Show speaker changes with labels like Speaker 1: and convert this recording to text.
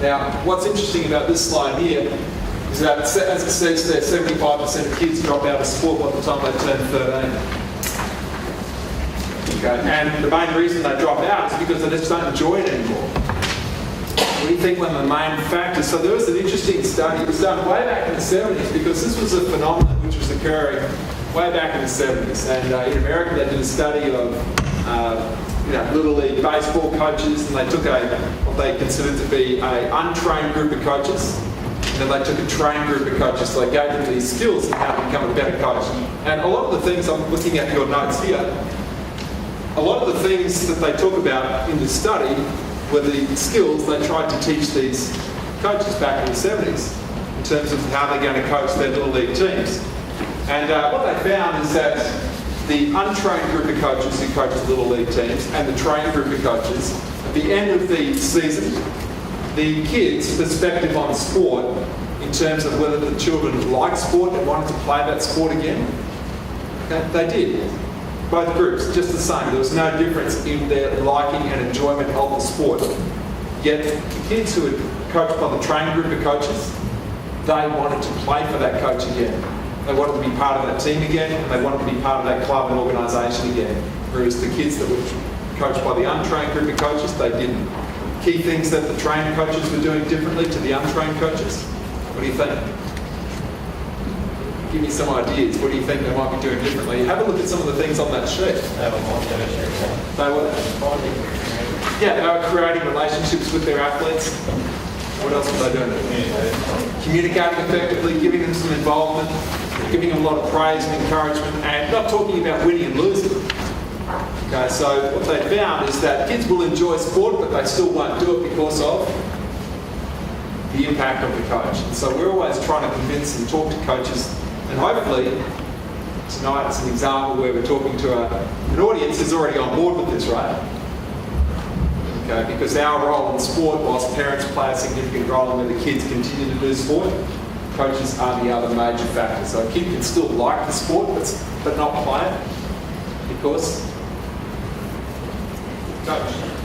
Speaker 1: Now, what's interesting about this slide here is that, as it says there, 75% of kids drop out of sport by the time they turn 13. Okay, and the main reason they drop out is because they just don't enjoy it anymore. What do you think one of the main factors? So there was an interesting study. It was done way back in the 70s because this was a phenomenon which was occurring way back in the 70s. And in America, they did a study of Little League baseball coaches, and they took what they considered to be an untrained group of coaches, and then they took a trained group of coaches. So they gave them these skills on how to become a better coach. And a lot of the things, I'm looking at your notes here, a lot of the things that they talk about in the study were the skills they tried to teach these coaches back in the 70s in terms of how they're going to coach their Little League teams. And what they found is that the untrained group of coaches who coach Little League teams and the trained group of coaches, at the end of the season, the kids' perspective on sport in terms of whether the children liked sport and wanted to play that sport again, they did. Both groups, just the same. There was no difference in their liking and enjoyment of the sport. Yet the kids who were coached by the trained group of coaches, they wanted to play for that coach again. They wanted to be part of that team again, and they wanted to be part of that club and organisation again. Whereas the kids that were coached by the untrained group of coaches, they didn't. Key things that the trained coaches were doing differently to the untrained coaches. What do you think? Give me some ideas. What do you think they might be doing differently? Have a look at some of the things on that sheet. They were creating relationships with their athletes. What else were they doing? Communicating effectively, giving them some involvement, giving them a lot of praise and encouragement, and not talking about winning and losing. Okay, so what they found is that kids will enjoy sport, but they still won't do it because of the impact of the coach. And so we're always trying to convince and talk to coaches, and hopefully tonight is an example where we're talking to an audience who's already on board with this, right? Okay, because our role in sport, whilst parents play a significant role in whether kids continue to do sport, coaches are the other major factor. So a kid can still like the sport but not play it because coach.